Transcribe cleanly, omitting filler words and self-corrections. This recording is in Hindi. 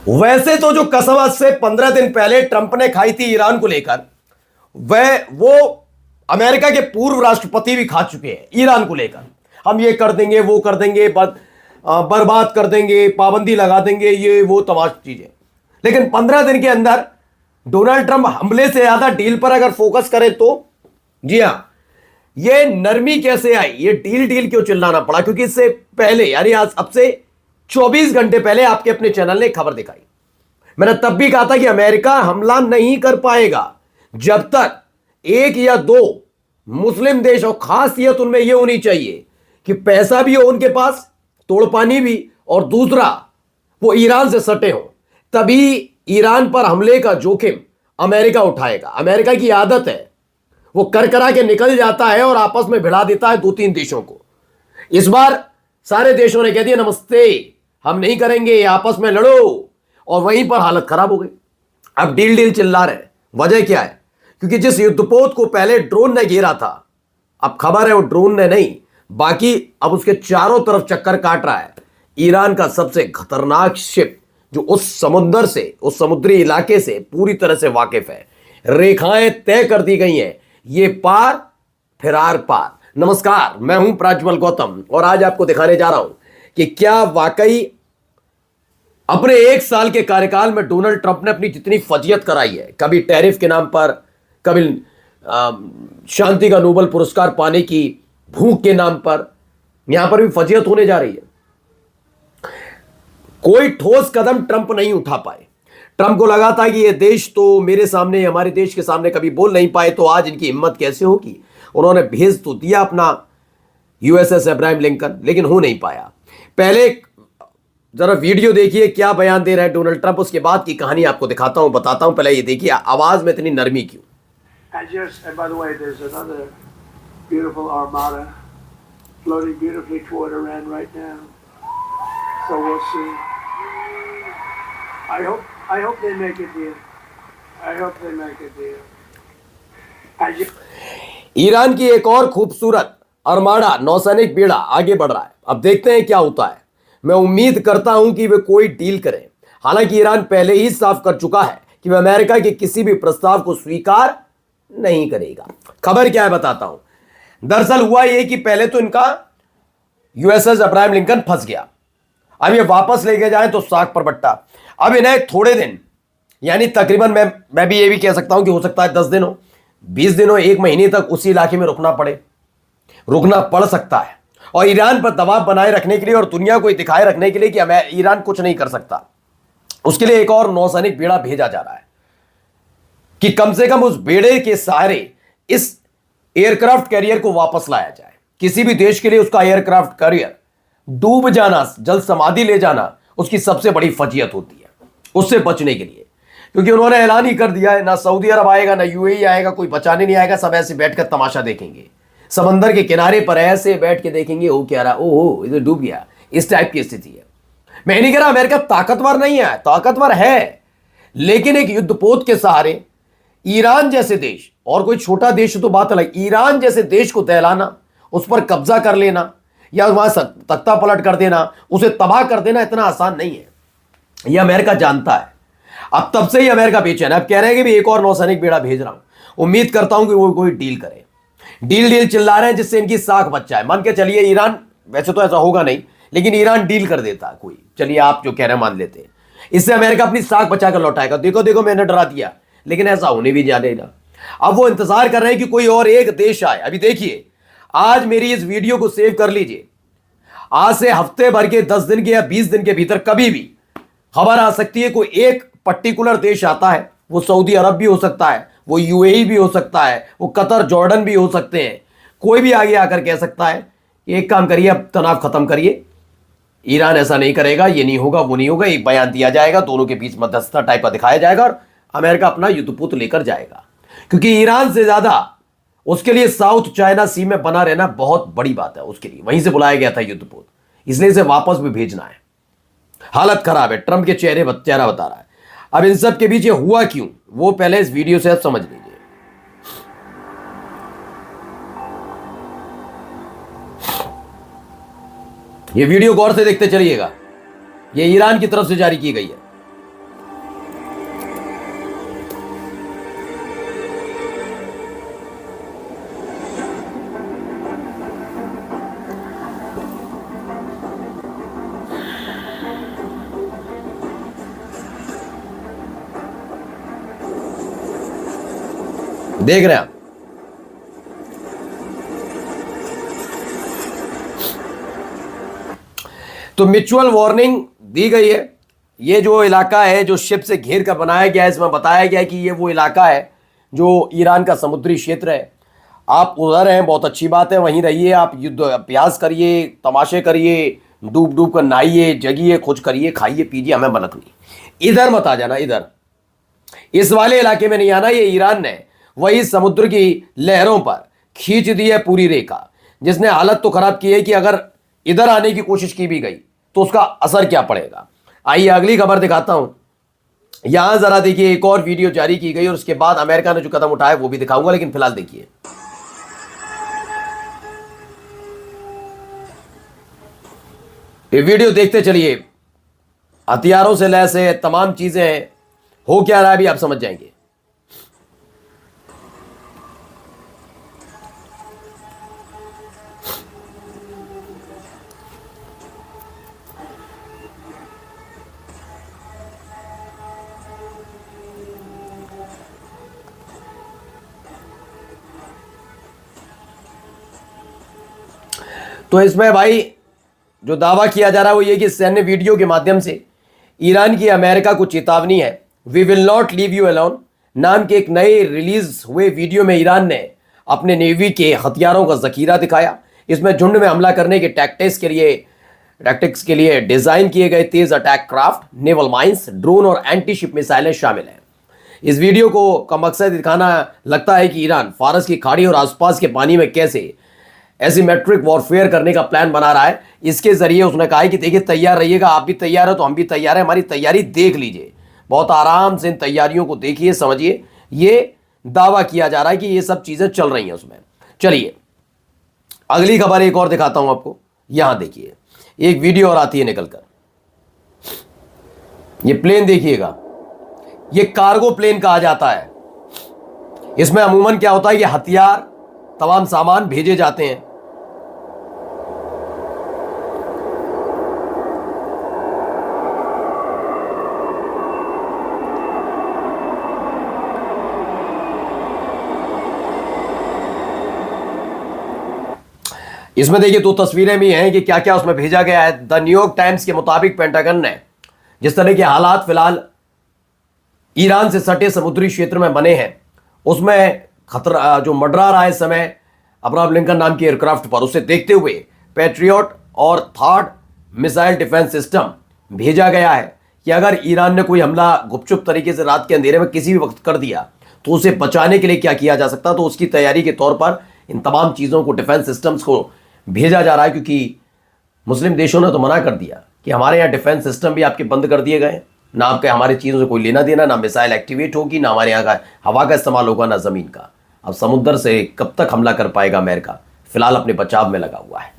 वैसे तो जो कसम आज से 15 दिन पहले ट्रंप ने खाई थी ईरान को लेकर, वह वो अमेरिका के पूर्व राष्ट्रपति भी खा चुके हैं ईरान को लेकर। हम ये कर देंगे, वो कर देंगे, बर्बाद कर देंगे, पाबंदी लगा देंगे, ये वो तमाम चीजें। लेकिन 15 दिन के अंदर डोनाल्ड ट्रंप हमले से ज्यादा डील पर अगर फोकस करें तो जी हां, ये नरमी कैसे आई, ये डील डील क्यों चिल्लाना पड़ा? क्योंकि इससे पहले यानी आज अब से 24 घंटे पहले आपके अपने चैनल ने खबर दिखाई। मैंने तब भी कहा था कि अमेरिका हमला नहीं कर पाएगा जब तक एक या दो मुस्लिम देश, और खासियत उनमें यह होनी चाहिए कि पैसा भी हो उनके पास, तोड़पानी भी, और दूसरा वो ईरान से सटे हो, तभी ईरान पर हमले का जोखिम अमेरिका उठाएगा। अमेरिका की आदत है, वो कर करा के निकल जाता है और आपस में भिड़ा देता है 2-3 देशों को। इस बार सारे देशों ने कह दिया नमस्ते, हम नहीं करेंगे, आपस में लड़ो, और वहीं पर हालत खराब हो गई। अब डील डील चिल्ला रहे, वजह क्या है? क्योंकि जिस युद्धपोत को पहले ड्रोन ने घेरा था, अब खबर है वो ड्रोन ने नहीं, बाकी अब उसके चारों तरफ चक्कर काट रहा है ईरान का सबसे खतरनाक शिप, जो उस समुद्र से, उस समुद्री इलाके से पूरी तरह से वाकिफ है। रेखाएं तय कर दी गई हैं, ये पार फिर आर पार। नमस्कार, मैं हूं प्रज्वल गौतम और आज आपको दिखाने जा रहा हूं कि क्या वाकई अपने 1 साल के कार्यकाल में डोनाल्ड ट्रंप ने अपनी जितनी फजीयत कराई है, कभी टैरिफ के नाम पर, कभी शांति का नोबेल पुरस्कार पाने की भूख के नाम पर, यहां पर भी फजीयत होने जा रही है। कोई ठोस कदम ट्रंप नहीं उठा पाए। ट्रंप को लगा था कि ये देश तो मेरे सामने, हमारे देश के सामने कभी बोल नहीं पाए, तो आज इनकी हिम्मत कैसे होगी। उन्होंने भेज तो दिया अपना यूएसएस अब्राहम लिंकन, लेकिन हो नहीं पाया। पहले जरा वीडियो देखिए क्या बयान दे रहा है डोनाल्ड ट्रंप, उसके बाद की कहानी आपको दिखाता हूं, बताता हूं। पहले ये देखिए आवाज में इतनी नरमी क्यों। And by the way, there's another beautiful armada floating beautifully toward Iran right now. So we'll see. I hope they make a deal. I hope they make a deal. Iran की एक और खूबसूरत आर्माडा नौसैनिक बेड़ा आगे बढ़ रहा है। अब देखते हैं क्या होता है। मैं उम्मीद करता हूं कि वे कोई डील करें। हालांकि ईरान पहले ही साफ कर चुका है कि वह अमेरिका के किसी भी प्रस्ताव को स्वीकार नहीं करेगा। खबर क्या है बताता हूं। दरअसल हुआ यह कि पहले तो इनका यूएसएस अब्राहम लिंकन फंस गया। अब ये वापस लेके जाए तो साग पर बट्टा। अब इन्हें थोड़े दिन, यानी तकरीबन मैं भी ये भी कह सकता हूं कि हो सकता है 10 दिन हो, 20 दिन हो, 1 महीने तक उसी इलाके में रुकना पड़ सकता है। और ईरान पर दबाव बनाए रखने के लिए और दुनिया को दिखाए रखने के लिए कि ईरान कुछ नहीं कर सकता, उसके लिए एक और नौसैनिक बेड़ा भेजा जा रहा है कि कम से कम उस बेड़े के सहारे इस एयरक्राफ्ट कैरियर को वापस लाया जाए। किसी भी देश के लिए उसका एयरक्राफ्ट कैरियर डूब जाना, जल समाधि ले जाना, उसकी सबसे बड़ी फजीयत होती है। उससे बचने के लिए, क्योंकि उन्होंने ऐलान ही कर दिया है, ना सऊदी अरब आएगा, ना यूएई आएगा, कोई बचाने नहीं आएगा, सब ऐसे बैठकर तमाशा देखेंगे, समंदर के किनारे पर ऐसे बैठ के देखेंगे, ओ क्या रहा, ओहो इधर डूब गया, इस टाइप की स्थिति है। मैं नहीं कह रहा अमेरिका ताकतवर नहीं है, ताकतवर है, लेकिन एक युद्धपोत के सहारे ईरान जैसे देश, और कोई छोटा देश तो बात अलग, ईरान जैसे देश को दहलाना, उस पर कब्जा कर लेना या वहां तख्ता पलट कर देना, उसे तबाह कर देना इतना आसान नहीं है। यह अमेरिका जानता है। अब तब से ही अमेरिका बेचैन है। अब कह रहे हैं कि भी एक और नौसैनिक बेड़ा भेज रहा हूं। उम्मीद करता हूं कि वो कोई डील करे। डील चिल्ला रहे हैं जिससे इनकी साख बच जाए। मान के चलिए ईरान, वैसे तो ऐसा होगा नहीं, लेकिन ईरान डील कर देता है कोई, चलिए आप जो कह रहे हैं मान लेते हैं, इससे अमेरिका अपनी साख बचाकर लौटाएगा। देखो मैंने डरा दिया, लेकिन ऐसा होने भी जाने ना। अब वो इंतजार कर रहे हैं कि कोई और एक देश आए। अभी देखिए, आज मेरी इस वीडियो को सेव कर लीजिए। आज से हफ्ते भर के 10 दिन के या 20 दिन के भीतर कभी भी खबर आ सकती है, कोई एक पर्टिकुलर देश आता है। वो सऊदी अरब भी हो सकता है, वो यूएई भी हो सकता है, वो कतर जॉर्डन भी हो सकते हैं। कोई भी आगे आकर कह सकता है एक काम करिए, अब तनाव खत्म करिए, ईरान ऐसा नहीं करेगा, ये नहीं होगा, वो नहीं होगा, एक बयान दिया जाएगा, दोनों के बीच मध्यस्थता टाइप का दिखाया जाएगा और अमेरिका अपना युद्धपोत लेकर जाएगा। क्योंकि ईरान से ज्यादा उसके लिए साउथ चाइना सी में बना रहना बहुत बड़ी बात है उसके लिए। वहीं से बुलाया गया था युद्धपोत, इसलिए इसे वापस भी भेजना है। हालत खराब है, ट्रंप के चेहरा बता रहा है। अब इन सब के बीच ये हुआ क्यों, वो पहले इस वीडियो से आप समझ लीजिए। ये वीडियो गौर से देखते चलिएगा। ये ईरान की तरफ से जारी की गई है। देख रहे हैं आप। तो म्यूचुअल वार्निंग दी गई है। ये जो इलाका है जो शिप से घेर कर बनाया गया है, इसमें बताया गया है कि ये वो इलाका है जो ईरान का समुद्री क्षेत्र है। आप उधर हैं, बहुत अच्छी बात है, वहीं रहिए, आप युद्ध अभ्यास करिए, तमाशे करिए, डूब डूब कर नहाइए, जगिए, कुछ करिए, खाइए पीजिए, हमें मदद नहीं। इधर मत आ जाना, इधर इस वाले इलाके में नहीं आना। ये ईरान ने वही समुद्र की लहरों पर खींच दी है पूरी रेखा, जिसने हालत तो खराब की है कि अगर इधर आने की कोशिश की भी गई तो उसका असर क्या पड़ेगा। आइए अगली खबर दिखाता हूं। यहां जरा देखिए, एक और वीडियो जारी की गई और उसके बाद अमेरिका ने जो कदम उठाया वो भी दिखाऊंगा, लेकिन फिलहाल देखिए। ये वीडियो देखते चलिए। हथियारों से लैस है, तमाम चीजें हैं, हो क्या रहा है अभी आप समझ जाएंगे। तो इसमें भाई जो दावा किया जा रहा है वो ये कि सैन्य वीडियो के माध्यम से ईरान की अमेरिका को चेतावनी है। We will not leave you alone नाम के एक नए रिलीज हुए वीडियो में ईरान ने अपने नेवी के हथियारों का जखीरा दिखाया। इसमें झुंड में हमला करने के टैक्टिक्स के लिए डिजाइन किए गए तेज attack craft, naval mines, drone और एंटी शिप मिसाइलें शामिल हैं। इस वीडियो का मकसद दिखाना लगता है कि ईरान फारस की खाड़ी और आसपास के पानी में कैसे एसिमेट्रिक वॉरफेयर करने का प्लान बना रहा है। इसके जरिए उसने कहा है कि देखिए तैयार रहिएगा, आप भी तैयार हो तो हम भी तैयार हैं, हमारी तैयारी देख लीजिए, बहुत आराम से इन तैयारियों को देखिए, समझिए। ये दावा किया जा रहा है कि ये सब चीजें चल रही हैं उसमें। चलिए अगली खबर एक और दिखाता हूं आपको। यहां देखिए एक वीडियो और आती है निकलकर। ये प्लेन देखिएगा, ये कार्गो प्लेन कहा जाता है। इसमें अमूमन क्या होता है, ये हथियार तमाम सामान भेजे जाते हैं। इसमें देखिए दो तस्वीरें भी हैं कि क्या क्या उसमें भेजा गया है। द न्यूयॉर्क टाइम्स के मुताबिक पेंटागन ने जिस तरह के हालात फिलहाल ईरान से सटे समुद्री क्षेत्र में बने हैं, उसमें खतरा जो मंडरा रहा है इस समय अब्राहम लिंकन नाम के एयरक्राफ्ट पर, उसे देखते हुए पैट्रियट और थर्ड मिसाइल डिफेंस सिस्टम भेजा गया है कि अगर ईरान ने कोई हमला गुपचुप तरीके से रात के अंधेरे में किसी भी वक्त कर दिया तो उसे बचाने के लिए क्या किया जा सकता। तो उसकी तैयारी के तौर पर इन तमाम चीज़ों को, डिफेंस सिस्टम्स को भेजा जा रहा है, क्योंकि मुस्लिम देशों ने तो मना कर दिया कि हमारे यहाँ डिफेंस सिस्टम भी आपके बंद कर दिए गए, ना आपके हमारी चीज़ों से कोई लेना देना, ना मिसाइल एक्टिवेट होगी, ना हमारे यहाँ का हवा का इस्तेमाल होगा, ना ज़मीन का। अब समुद्र से कब तक हमला कर पाएगा अमेरिका, फिलहाल अपने बचाव में लगा हुआ है।